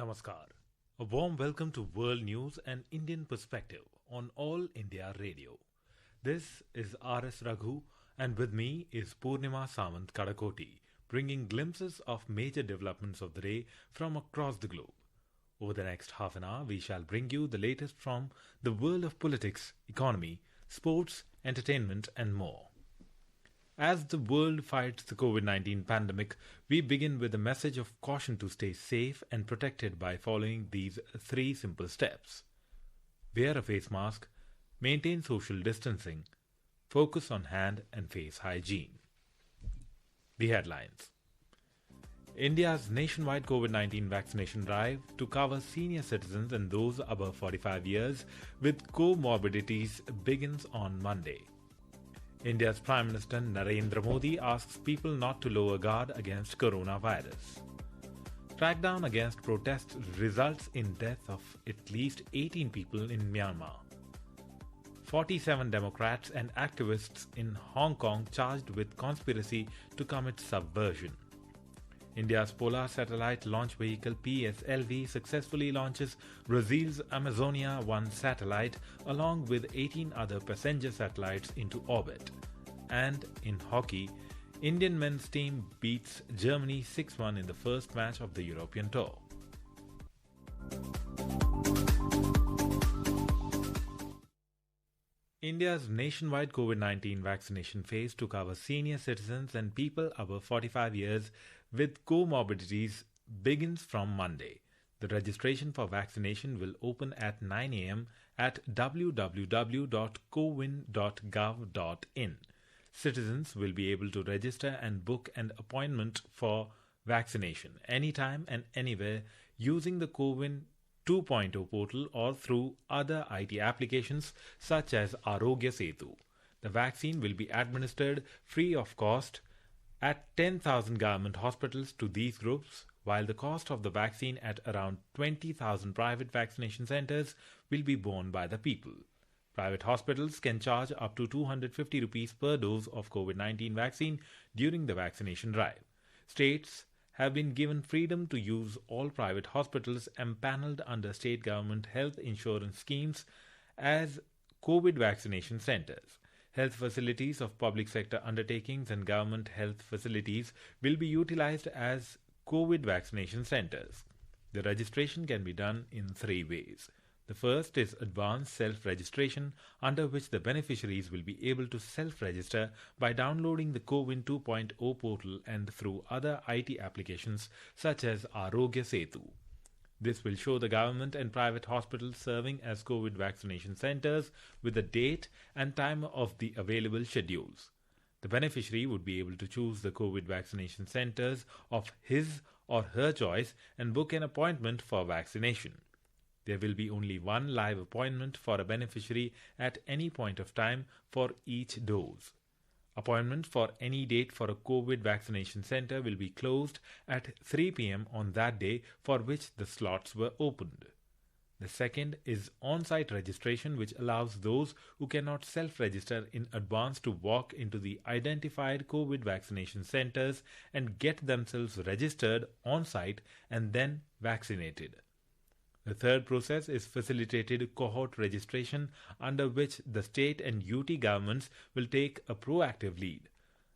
Namaskar. A warm welcome to World News and Indian Perspective on All India Radio. This is R.S. Raghu, and with me is Purnima Samant Kadakoti, bringing glimpses of major developments of the day from across the globe. Over the next half an hour, we shall bring you the latest from the world of politics, economy, sports, entertainment, and more. As the world fights the COVID-19 pandemic, we begin with a message of caution to stay safe and protected by following these three simple steps. Wear a face mask, maintain social distancing, focus on hand and face hygiene. The headlines. India's nationwide COVID-19 vaccination drive to cover senior citizens and those above 45 years with comorbidities begins on Monday. India's Prime Minister Narendra Modi asks people not to lower guard against coronavirus. Crackdown against protests results in death of at least 18 people in Myanmar. 47 Democrats and activists in Hong Kong charged with conspiracy to commit subversion. India's polar satellite launch vehicle Pslvc successfully launches Brazil's Amazonia 1 satellite along with 18 other passenger satellites into orbit. And in hockey, Indian men's team beats Germany 6-1 in the first match of the European Tour. India's nationwide COVID-19 vaccination phase to cover senior citizens and people above 45 years with comorbidities begins from Monday. The registration for vaccination will open at 9 a.m. at www.cowin.gov.in. Citizens will be able to register and book an appointment for vaccination anytime and anywhere using the Cowin 2.0 portal or through other IT applications such as Arogya Setu. The vaccine will be administered free of cost at 10,000 government hospitals to these groups, while the cost of the vaccine at around 20,000 private vaccination centers will be borne by the people. Private hospitals can charge up to 250 rupees per dose of COVID-19 vaccine during the vaccination drive. States have been given freedom to use all private hospitals empaneled under state government health insurance schemes as COVID vaccination centers. Health facilities of public sector undertakings and government health facilities will be utilized as COVID vaccination centers. The registration can be done in three ways. The first is advanced self-registration, under which the beneficiaries will be able to self-register by downloading the Cowin 2.0 portal and through other IT applications such as Arogya Setu. This will show the government and private hospitals serving as COVID vaccination centers with the date and time of the available schedules. The beneficiary would be able to choose the COVID vaccination centers of his or her choice and book an appointment for vaccination. There will be only one live appointment for a beneficiary at any point of time for each dose. Appointment for any date for a COVID vaccination center will be closed at 3 p.m. on that day for which the slots were opened. The second is on-site registration, which allows those who cannot self-register in advance to walk into the identified COVID vaccination centers and get themselves registered on-site and then vaccinated. The third process is facilitated cohort registration, under which the state and UT governments will take a proactive lead.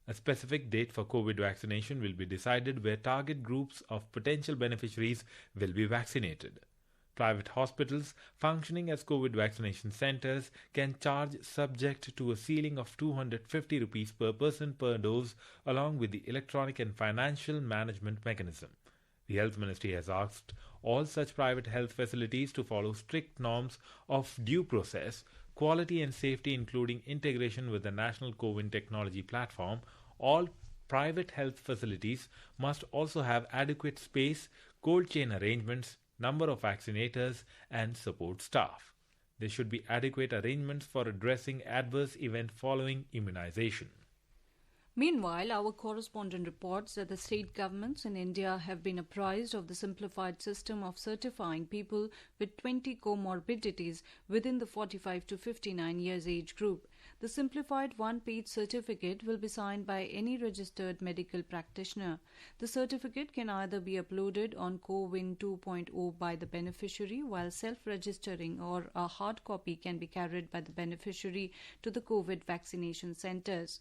A specific date for COVID vaccination will be decided where target groups of potential beneficiaries will be vaccinated. Private hospitals functioning as COVID vaccination centers can charge subject to a ceiling of 250 rupees per person per dose along with the electronic and financial management mechanism. The Health Ministry has asked all such private health facilities to follow strict norms of due process, quality and safety, including integration with the National COVID Technology Platform. All private health facilities must also have adequate space, cold chain arrangements, number of vaccinators and support staff. There should be adequate arrangements for addressing adverse event following immunization. Meanwhile, our correspondent reports that the state governments in India have been apprised of the simplified system of certifying people with 20 comorbidities within the 45 to 59 years age group. The simplified one-page certificate will be signed by any registered medical practitioner. The certificate can either be uploaded on CoWIN 2.0 by the beneficiary while self-registering, or a hard copy can be carried by the beneficiary to the COVID vaccination centers.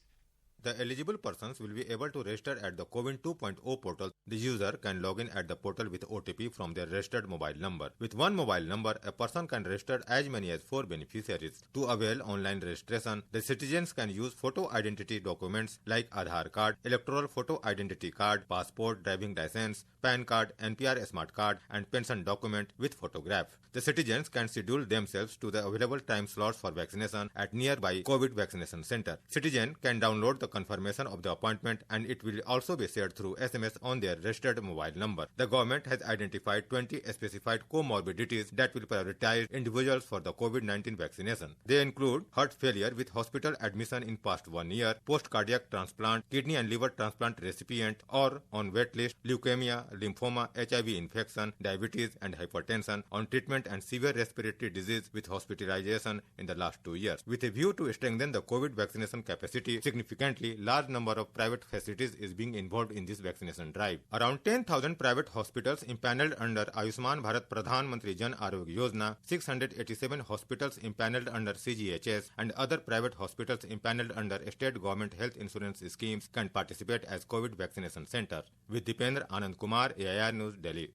The eligible persons will be able to register at the CoWIN 2.0 portal. The user can log in at the portal with OTP from their registered mobile number. With one mobile number, a person can register as many as 4 beneficiaries. To avail online registration, the citizens can use photo identity documents like Aadhaar card, electoral photo identity card, passport, driving license, PAN card, NPR smart card, and pension document with photograph. The citizens can schedule themselves to the available time slots for vaccination at nearby COVID vaccination center. Citizen can download the confirmation of the appointment, and it will also be shared through SMS on their registered mobile number. The government has identified 20 specified comorbidities that will prioritize individuals for the COVID-19 vaccination. They include heart failure with hospital admission in past 1 year, post-cardiac transplant, kidney and liver transplant recipient or on wait list, leukemia, lymphoma, HIV infection, diabetes and hypertension, on treatment and severe respiratory disease with hospitalization in the last 2 years. With a view to strengthen the COVID vaccination capacity significantly, large number of private facilities is being involved in this vaccination drive. Around 10,000 private hospitals impaneled under Ayushman Bharat Pradhan Mantri Jan Arogya Yojana, 687 hospitals impaneled under CGHS, and other private hospitals impaneled under state government health insurance schemes can participate as COVID vaccination center. With Dipendra Anand Kumar, AIR News, Delhi.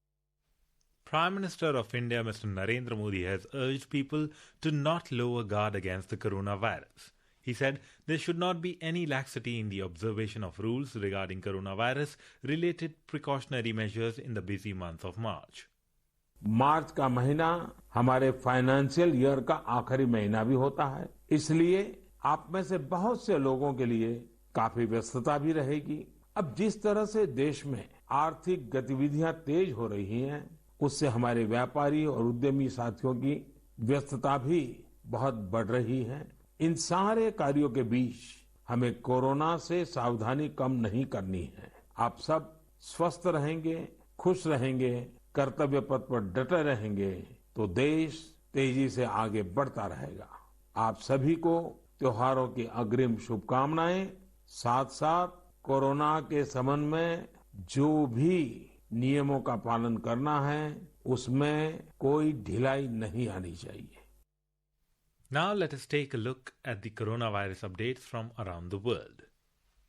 Prime Minister of India, Mr. Narendra Modi, has urged people to not lower guard against the coronavirus. He said there should not be any laxity in the observation of rules regarding coronavirus-related precautionary measures in the busy month of March. मार्च का महीना हमारे financial year का आखिरी महीना भी होता है, इसलिए आप में से बहुत से लोगों के लिए काफी व्यस्तता भी रहेगी। अब जिस तरह से देश में आर्थिक गतिविधियां तेज हो रही हैं, उससे हमारे व्यापारी और उद्यमी साथियों की व्यस्तता भी बहुत बढ़ रही है। इन सारे कार्यों के बीच हमें कोरोना से सावधानी कम नहीं करनी है। आप सब स्वस्थ रहेंगे, खुश रहेंगे, कर्तव्य पथ पर डटे रहेंगे तो देश तेजी से आगे बढ़ता रहेगा। आप सभी को त्योहारों की अग्रिम शुभकामनाएं। साथ साथ कोरोना के संबंध में जो भी नियमों का पालन करना है, उसमें कोई ढिलाई नहीं आनी चाहिए। Now let us take a look at the coronavirus updates from around the world.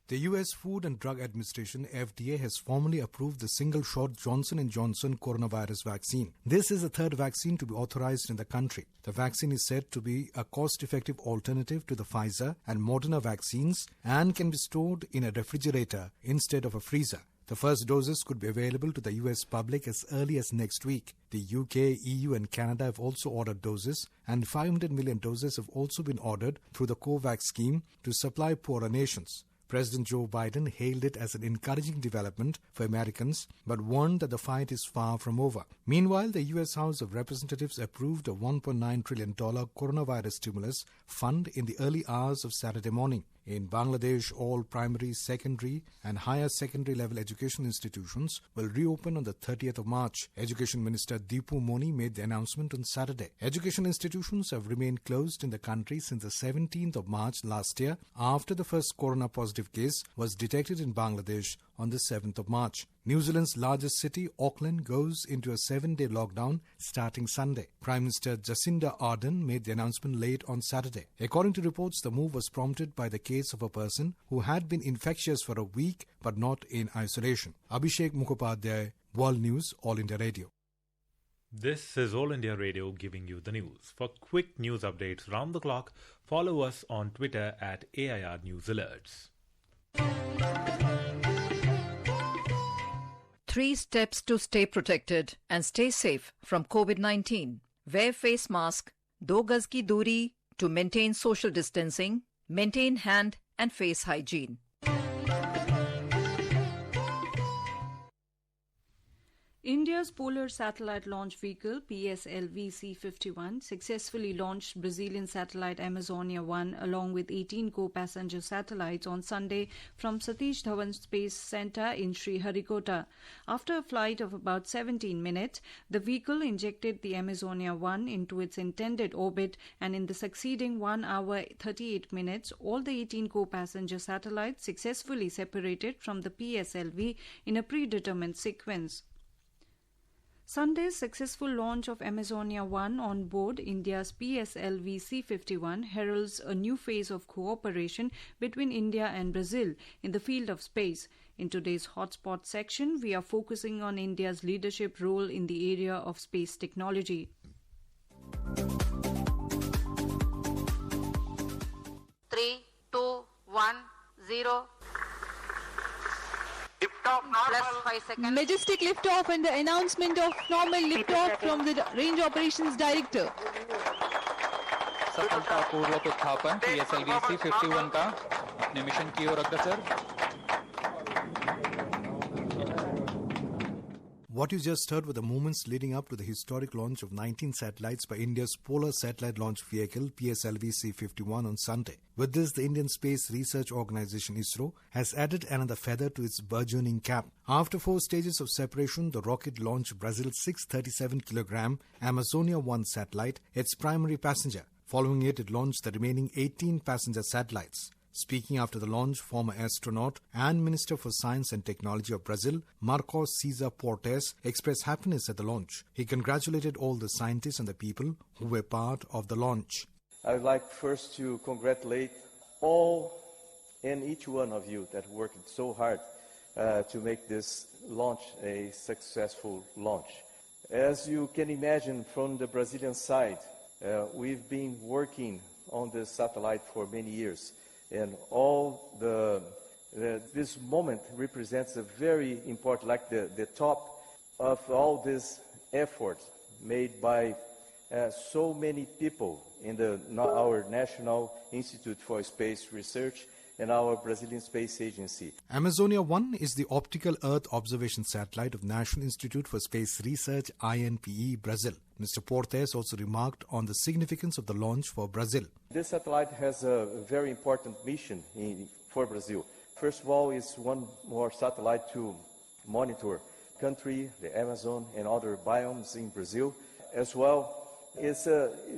The U.S. Food and Drug Administration, FDA, has formally approved the single-shot Johnson & Johnson coronavirus vaccine. This is the third vaccine to be authorized in the country. The vaccine is said to be a cost-effective alternative to the Pfizer and Moderna vaccines and can be stored in a refrigerator instead of a freezer. The first doses could be available to the U.S. public as early as next week. The UK, EU and Canada have also ordered doses, and 500 million doses have also been ordered through the COVAX scheme to supply poorer nations. President Joe Biden hailed it as an encouraging development for Americans, but warned that the fight is far from over. Meanwhile, the U.S. House of Representatives approved a $1.9 trillion coronavirus stimulus fund in the early hours of Saturday morning. In Bangladesh, all primary, secondary and higher secondary level education institutions will reopen on the 30th of March. Education Minister Deepu Moni made the announcement on Saturday. Education institutions have remained closed in the country since the 17th of March last year after the first corona-positive case was detected in Bangladesh on the 7th of March. New Zealand's largest city, Auckland, goes into a 7-day lockdown starting Sunday. Prime Minister Jacinda Ardern made the announcement late on Saturday. According to reports, the move was prompted by the case of a person who had been infectious for a week but not in isolation. Abhishek Mukhopadhyay, World News, All India Radio. This is All India Radio giving you the news. For quick news updates round the clock, follow us on Twitter at AIR News Alerts. 3 steps to stay protected and stay safe from COVID-19. Wear face mask, 2 gaz ki duri to maintain social distancing, maintain hand and face hygiene. India's Polar Satellite Launch Vehicle Pslvc 51 successfully launched Brazilian satellite Amazonia 1 along with 18 co-passenger satellites on Sunday from Satish Dhawan Space Center in Sriharikota. After a flight of about 17 minutes, the vehicle injected the Amazonia 1 into its intended orbit, and in the succeeding 1 hour 38 minutes, all the 18 co-passenger satellites successfully separated from the PSLV in a predetermined sequence. Sunday's successful launch of Amazonia 1 on board India's PSLV C-51 heralds a new phase of cooperation between India and Brazil in the field of space. In today's Hotspot section, we are focusing on India's leadership role in the area of space technology. 3, 2, 1, 0. Plus 5 seconds. Majestic liftoff and the announcement of normal liftoff from the Range Operations Director. सफलतापूर्वक उत्थापन PSLV C-51 का अपने mission की ओर अग्रसर. What you just heard were the moments leading up to the historic launch of 19 satellites by India's Polar Satellite Launch Vehicle PSLV C-51 on Sunday. With this, the Indian Space Research Organisation ISRO has added another feather to its burgeoning cap. After 4 stages of separation, the rocket launched Brazil's 637-kilogram Amazonia 1 satellite, its primary passenger. Following it launched the remaining 18 passenger satellites. Speaking after the launch, former astronaut and Minister for Science and Technology of Brazil, Marcos Cesar Portes, expressed happiness at the launch. He congratulated all the scientists and the people who were part of the launch. I would like first to congratulate all and each one of you that worked so hard to make this launch a successful launch. As you can imagine from the Brazilian side, we've been working on this satellite for many years. And this moment represents a very important, like the top of all this effort made by so many people in our National Institute for Space Research and our Brazilian Space Agency. Amazonia 1 is the optical Earth observation satellite of National Institute for Space Research, INPE, Brazil. Mr. Portes also remarked on the significance of the launch for Brazil. This satellite has a very important mission for Brazil. First of all, it's one more satellite to monitor country, the Amazon and other biomes in Brazil. As well, it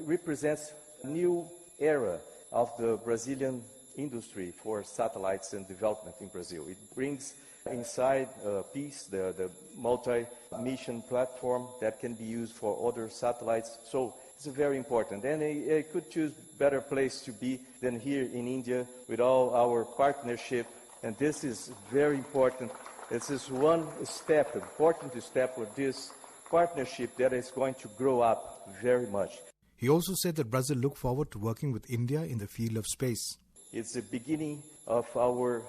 represents a new era of the Brazilian industry for satellites and development in Brazil. It brings inside PEACE, the multi-mission platform that can be used for other satellites. So it's very important. And I could choose better place to be than here in India with all our partnership. And this is very important. This is one step, important step of this partnership that is going to grow up very much. He also said that Brazil look forward to working with India in the field of space. It's the beginning of our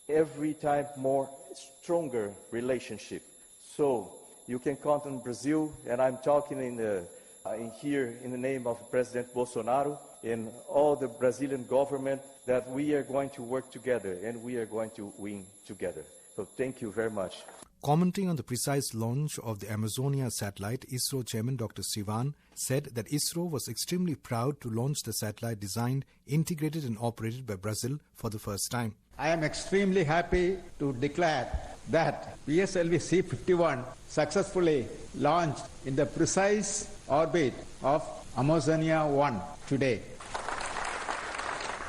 every time more stronger relationship. So you can count on Brazil, and I'm talking here in the name of President Bolsonaro and all the Brazilian government, that we are going to work together and we are going to win together. So thank you very much. Commenting on the precise launch of the Amazonia satellite, ISRO Chairman Dr. Sivan said that ISRO was extremely proud to launch the satellite designed, integrated and operated by Brazil for the first time. I am extremely happy to declare that PSLV C-51 successfully launched in the precise orbit of Amazonia 1 today.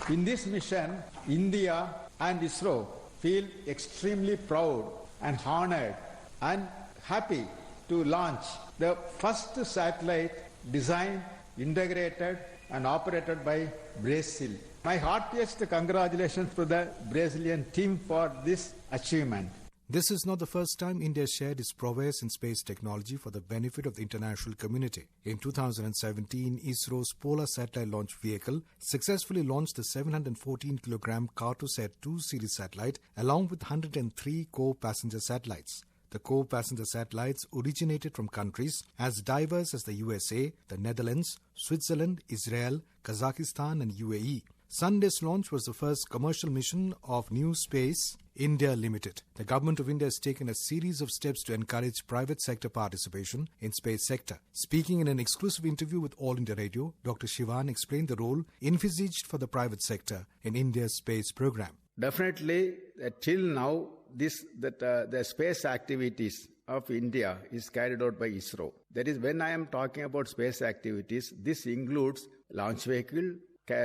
In this mission, India and ISRO feel extremely proud and honored and happy to launch the first satellite designed, integrated and operated by Brazil. My heartiest congratulations to the Brazilian team for this achievement. This is not the first time India shared its prowess in space technology for the benefit of the international community. In 2017, ISRO's Polar Satellite Launch Vehicle successfully launched the 714-kilogram Cartosat-2 series satellite along with 103 co-passenger satellites. The co-passenger satellites originated from countries as diverse as the USA, the Netherlands, Switzerland, Israel, Kazakhstan and UAE. Sunday's launch was the first commercial mission of new space India Limited. The Government of India has taken a series of steps to encourage private sector participation in space sector. Speaking in an exclusive interview with All India Radio, Dr. Shivan explained the role envisaged for the private sector in India's space program. Definitely, till now, the space activities of India is carried out by ISRO. That is, when I am talking about space activities, this includes launch vehicle,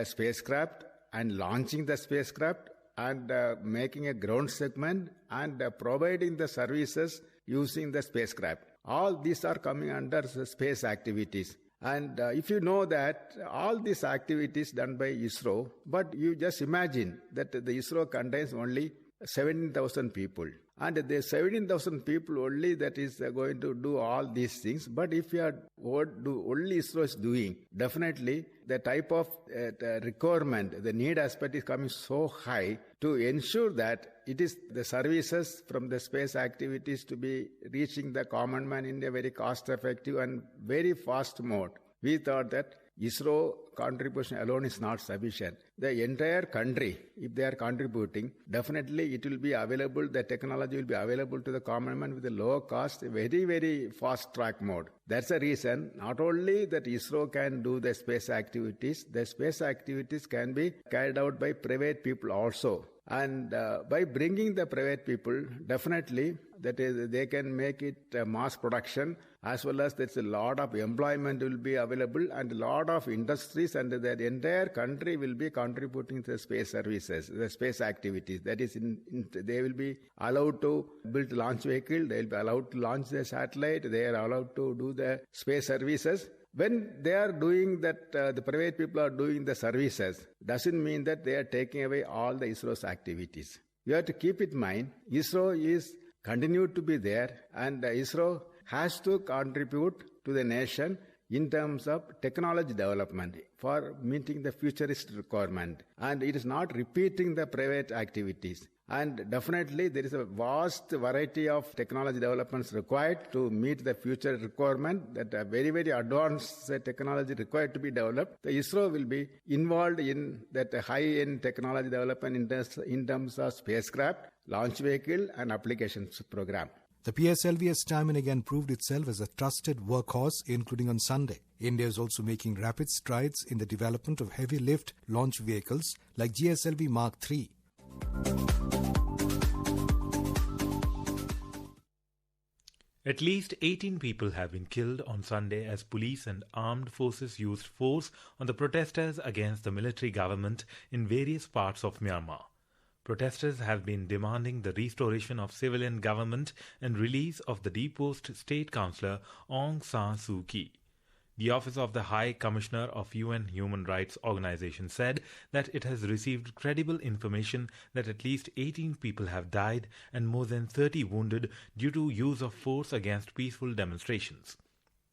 spacecraft, and launching the spacecraft, and making a ground segment, and providing the services using the spacecraft. All these are coming under the space activities. And if you know that all these activities done by ISRO, but you just imagine that the ISRO contains only 17,000 people. And the 17,000 people only that is going to do all these things. But if you are only ISRO is doing, definitely the type of requirement, the need aspect is coming so high to ensure that it is the services from the space activities to be reaching the common man in a very cost-effective and very fast mode. We thought that ISRO contribution alone is not sufficient. The entire country, if they are contributing, definitely it will be available, the technology will be available to the common man with a low cost, very, very fast track mode. That's the reason not only that ISRO can do the space activities can be carried out by private people also. And by bringing the private people, definitely that is, they can make it mass production, as well as there's a lot of employment will be available, and a lot of industries, and the entire country will be contributing to the space services, the space activities. That is, they will be allowed to build launch vehicle, they will be allowed to launch the satellite, they are allowed to do the space services. When they are doing that, the private people are doing the services, doesn't mean that they are taking away all the ISRO's activities. You have to keep in mind, ISRO is continued to be there, and ISRO has to contribute to the nation in terms of technology development for meeting the futurist requirement. And it is not repeating the private activities. And definitely there is a vast variety of technology developments required to meet the future requirement, that are very, very advanced technology required to be developed. The ISRO will be involved in that high-end technology development in terms of spacecraft, launch vehicle, and applications program. The PSLV has time and again proved itself as a trusted workhorse, including on Sunday. India is also making rapid strides in the development of heavy lift launch vehicles like GSLV Mark III. At least 18 people have been killed on Sunday as police and armed forces used force on the protesters against the military government in various parts of Myanmar. Protesters have been demanding the restoration of civilian government and release of the deposed state councillor Aung San Suu Kyi. The Office of the High Commissioner of UN Human Rights Organization said that it has received credible information that at least 18 people have died and more than 30 wounded due to use of force against peaceful demonstrations.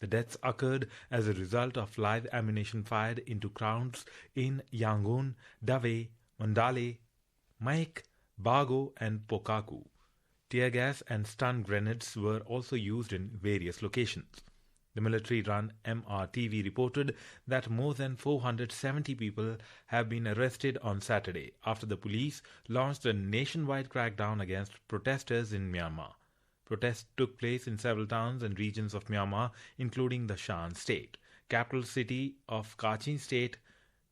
The deaths occurred as a result of live ammunition fired into crowds in Yangon, Dave, Mandalay, Maik, Bago and Pokaku. Tear gas and stun grenades were also used in various locations. The military-run MRTV reported that more than 470 people have been arrested on Saturday after the police launched a nationwide crackdown against protesters in Myanmar. Protests took place in several towns and regions of Myanmar, including the Shan state, capital city of Kachin state,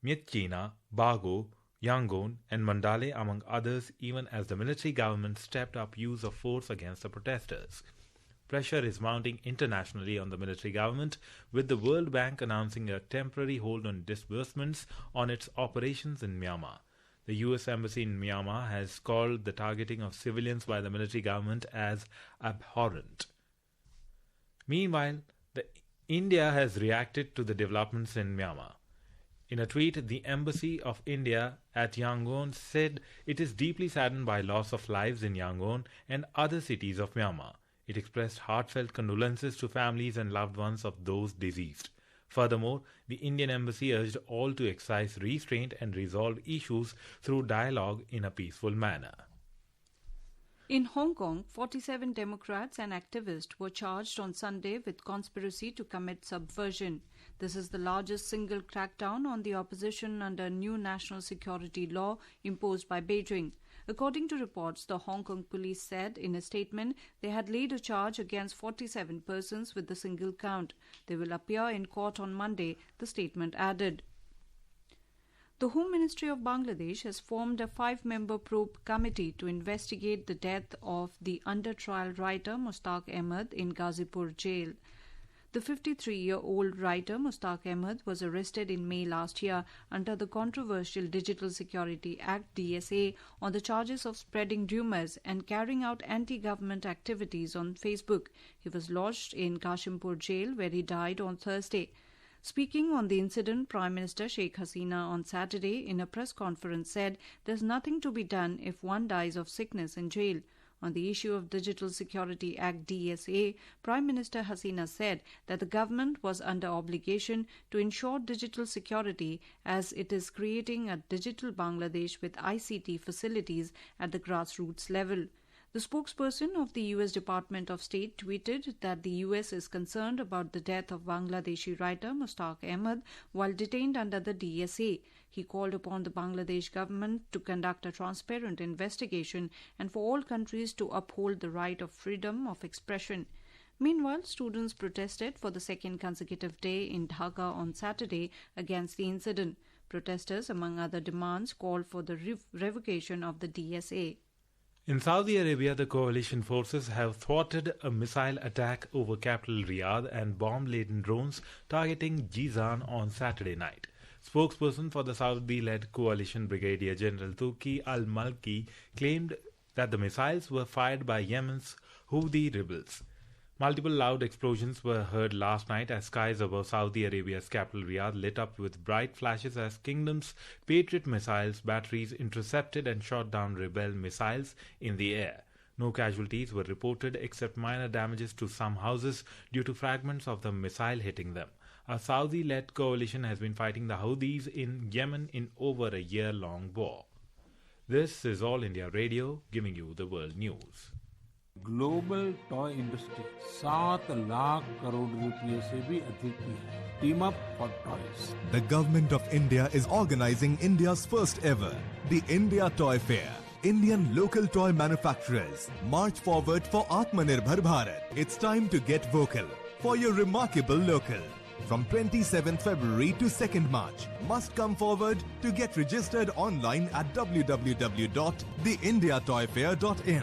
Myitkyina, Bago, Yangon and Mandalay, among others, even as the military government stepped up use of force against the protesters. Pressure is mounting internationally on the military government, with the World Bank announcing a temporary hold on disbursements on its operations in Myanmar. The U.S. Embassy in Myanmar has called the targeting of civilians by the military government as abhorrent. Meanwhile, India has reacted to the developments in Myanmar. In a tweet, the Embassy of India at Yangon said it is deeply saddened by loss of lives in Yangon and other cities of Myanmar. It expressed heartfelt condolences to families and loved ones of those deceased. Furthermore, the Indian Embassy urged all to exercise restraint and resolve issues through dialogue in a peaceful manner. In Hong Kong, 47 Democrats and activists were charged on Sunday with conspiracy to commit subversion. This is the largest single crackdown on the opposition under new national security law imposed by Beijing. According to reports, the Hong Kong police said in a statement they had laid a charge against 47 persons with the single count. They will appear in court on Monday, the statement added. The Home Ministry of Bangladesh has formed a 5-member probe committee to investigate the death of the under-trial writer Mushtaq Ahmed in Ghazipur jail. The 53-year-old writer Mushtaq Ahmed was arrested in May last year under the controversial Digital Security Act DSA on the charges of spreading rumours and carrying out anti-government activities on Facebook. He was lodged in Kashimpur jail where he died on Thursday. Speaking on the incident, Prime Minister Sheikh Hasina on Saturday in a press conference said there's nothing to be done if one dies of sickness in jail. On the issue of Digital Security Act DSA, Prime Minister Hasina said that the government was under obligation to ensure digital security as it is creating a digital Bangladesh with ICT facilities at the grassroots level. The spokesperson of the U.S. Department of State tweeted that the U.S. is concerned about the death of Bangladeshi writer Mushtaq Ahmed while detained under the DSA. He called upon the Bangladesh government to conduct a transparent investigation and for all countries to uphold the right of freedom of expression. Meanwhile, students protested for the second consecutive day in Dhaka on Saturday against the incident. Protesters, among other demands, called for the revocation of the DSA. In Saudi Arabia, the coalition forces have thwarted a missile attack over capital Riyadh and bomb-laden drones targeting Jizan on Saturday night. Spokesperson for the Saudi-led coalition Brigadier General Turki al-Malki claimed that the missiles were fired by Yemen's Houthi rebels. Multiple loud explosions were heard last night as skies above Saudi Arabia's capital Riyadh lit up with bright flashes as Kingdom's Patriot missiles batteries intercepted and shot down rebel missiles in the air. No casualties were reported except minor damages to some houses due to fragments of the missile hitting them. A Saudi-led coalition has been fighting the Houthis in Yemen in over a year-long war. This is All India Radio, giving you the world news. Global toy industry 7 lakh crore रुपए से भी अधिक की है. Team up for toys. The Government of India is organizing India's first ever, the India Toy Fair. Indian local toy manufacturers march forward for Atmanirbhar Bharat. It's time to get vocal for your remarkable local. From 27th February to 2nd March, must come forward to get registered online at www.theindiatoyfair.in.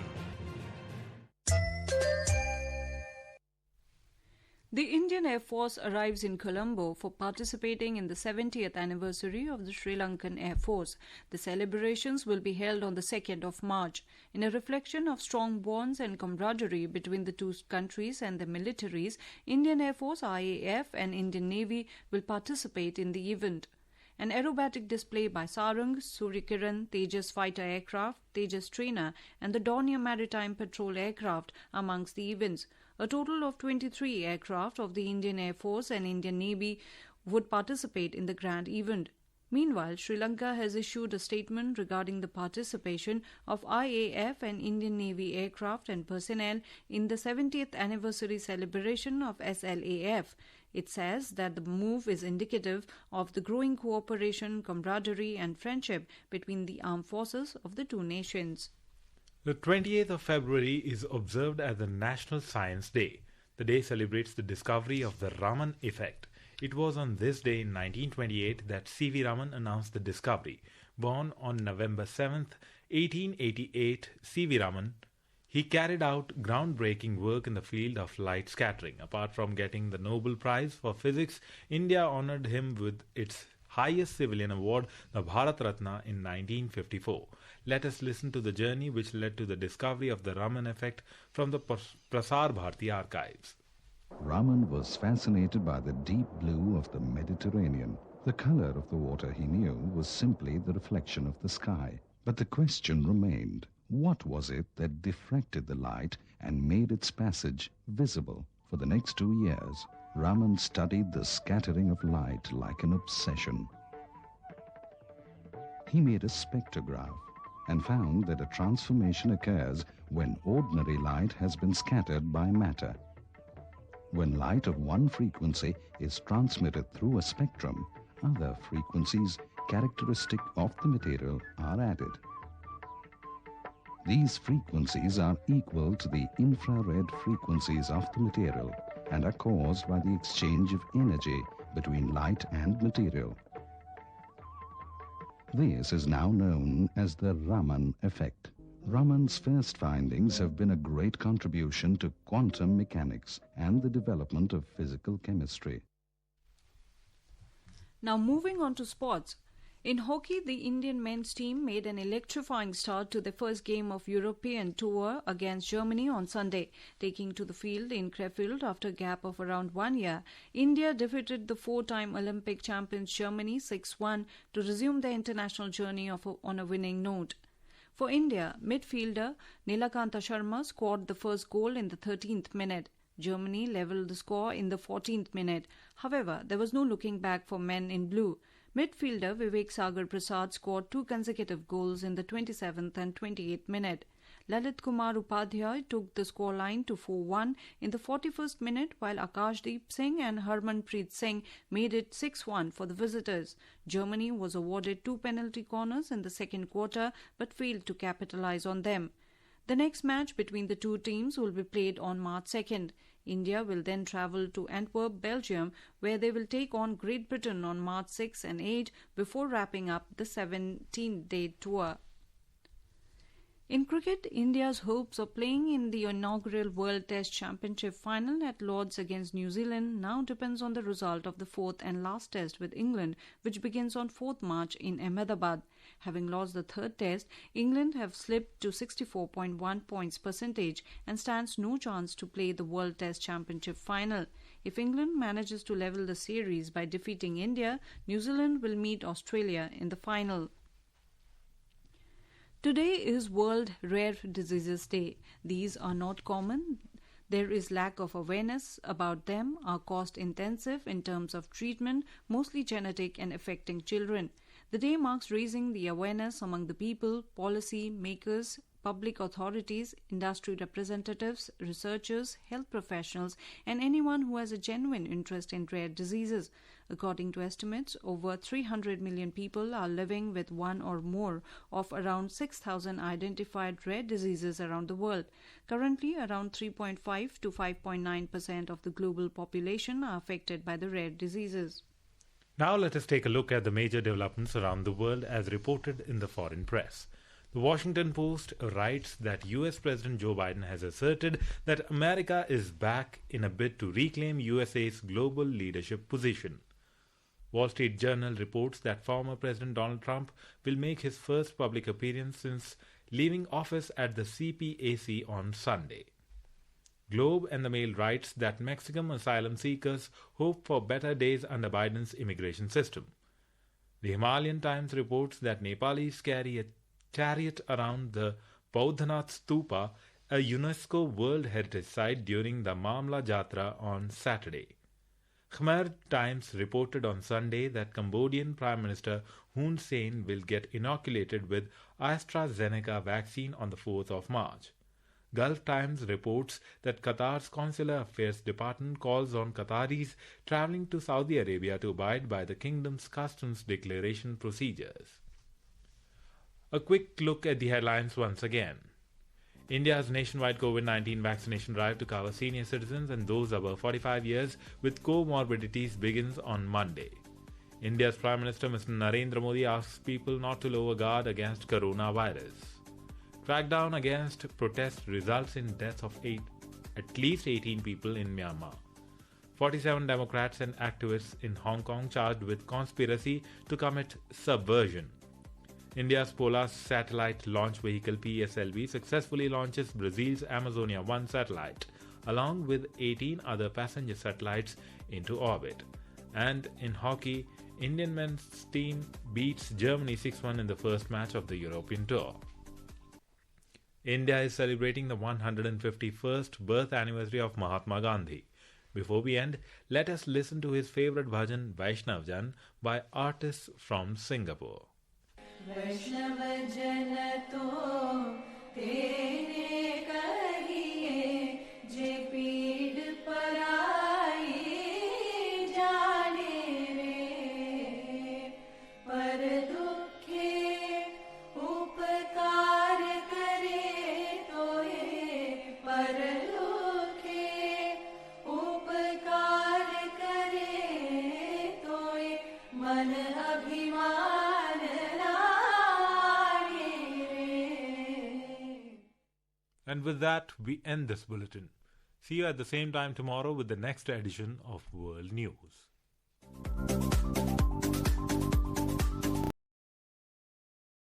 The Indian Air Force arrives in Colombo for participating in the 70th anniversary of the Sri Lankan Air Force. The celebrations will be held on the 2nd of March. In a reflection of strong bonds and camaraderie between the two countries and their militaries, Indian Air Force, IAF and Indian Navy will participate in the event. An aerobatic display by Sarang, Suryakiran, Tejas fighter aircraft, Tejas trainer and the Dornier Maritime Patrol aircraft amongst the events. A total of 23 aircraft of the Indian Air Force and Indian Navy would participate in the grand event. Meanwhile, Sri Lanka has issued a statement regarding the participation of IAF and Indian Navy aircraft and personnel in the 70th anniversary celebration of SLAF. It says that the move is indicative of the growing cooperation, camaraderie and friendship between the armed forces of the two nations. The 28th of February is observed as the National Science Day. The day celebrates the discovery of the Raman effect. It was on this day in 1928 that C.V. Raman announced the discovery. Born on November 7th, 1888, C.V. Raman, he carried out groundbreaking work in the field of light scattering. Apart from getting the Nobel Prize for Physics, India honored him with its highest civilian award, the Bharat Ratna, in 1954. Let us listen to the journey which led to the discovery of the Raman effect from the Prasar Bharati archives. Raman was fascinated by the deep blue of the Mediterranean. The color of the water, he knew, was simply the reflection of the sky. But the question remained, what was it that diffracted the light and made its passage visible? For the next 2 years, Raman studied the scattering of light like an obsession. He made a spectrograph and found that a transformation occurs when ordinary light has been scattered by matter. When light of one frequency is transmitted through a spectrum, other frequencies characteristic of the material are added. These frequencies are equal to the infrared frequencies of the material and are caused by the exchange of energy between light and material. This is now known as the Raman effect. Raman's first findings have been a great contribution to quantum mechanics and the development of physical chemistry. Now moving on to sports. In hockey, the Indian men's team made an electrifying start to their first game of European tour against Germany on Sunday. Taking to the field in Krefeld after a gap of around 1 year, India defeated the four-time Olympic champions Germany 6-1 to resume their international journey on a winning note. For India, midfielder Nilakanta Sharma scored the first goal in the 13th minute. Germany levelled the score in the 14th minute. However, there was no looking back for men in blue. Midfielder Vivek Sagar Prasad scored two consecutive goals in the 27th and 28th minute. Lalit Kumar Upadhyay took the scoreline to 4-1 in the 41st minute, while Akashdeep Singh and Harmanpreet Singh made it 6-1 for the visitors. Germany was awarded two penalty corners in the second quarter but failed to capitalise on them. The next match between the two teams will be played on March 2nd. India will then travel to Antwerp, Belgium, where they will take on Great Britain on March 6 and 8 before wrapping up the 17-day tour. In cricket, India's hopes of playing in the inaugural World Test Championship final at Lord's against New Zealand now depends on the result of the fourth and last test with England, which begins on 4th March in Ahmedabad. Having lost the third test, England have slipped to 64.1 points percentage and stands no chance to play the World Test Championship final. If England manages to level the series by defeating India, New Zealand will meet Australia in the final. Today is World Rare Diseases Day. These are not common. There is lack of awareness about them, are cost intensive in terms of treatment, mostly genetic and affecting children. The day marks raising the awareness among the people, policy makers, public authorities, industry representatives, researchers, health professionals, and anyone who has a genuine interest in rare diseases. According to estimates, over 300 million people are living with one or more of around 6,000 identified rare diseases around the world. Currently, around 3.5 to 5.9% of the global population are affected by the rare diseases. Now let us take a look at the major developments around the world as reported in the foreign press. The Washington Post writes that US President Joe Biden has asserted that America is back in a bid to reclaim USA's global leadership position. Wall Street Journal reports that former President Donald Trump will make his first public appearance since leaving office at the CPAC on Sunday. Globe and the Mail writes that Mexican asylum seekers hope for better days under Biden's immigration system. The Himalayan Times reports that Nepalis carry a chariot around the Bodhanath Stupa, a UNESCO World Heritage Site, during the Mamla Jatra on Saturday. Khmer Times reported on Sunday that Cambodian Prime Minister Hun Sen will get inoculated with AstraZeneca vaccine on the 4th of March. Gulf Times reports that Qatar's Consular Affairs Department calls on Qataris travelling to Saudi Arabia to abide by the kingdom's customs declaration procedures. A quick look at the headlines once again. India's nationwide COVID-19 vaccination drive to cover senior citizens and those above 45 years with comorbidities begins on Monday. India's Prime Minister Mr. Narendra Modi asks people not to lower guard against coronavirus. Crackdown against protests results in deaths of at least 18 people in Myanmar. 47 Democrats and activists in Hong Kong charged with conspiracy to commit subversion. India's Polar Satellite Launch Vehicle Pslvc successfully launches Brazil's Amazonia 1 satellite, along with 18 other passenger satellites into orbit. And in hockey, Indian men's team beats Germany 6-1 in the first match of the European Tour. India is celebrating the 151st birth anniversary of Mahatma Gandhi. Before we end, let us listen to his favorite bhajan Vaishnav Jan by artists from Singapore. वैष्णव जन तो तेरे कहिए जे पीड़ पराई जाने रे पर दुखे उपकार करे And with that, we end this bulletin. See you at the same time tomorrow with the next edition of World News.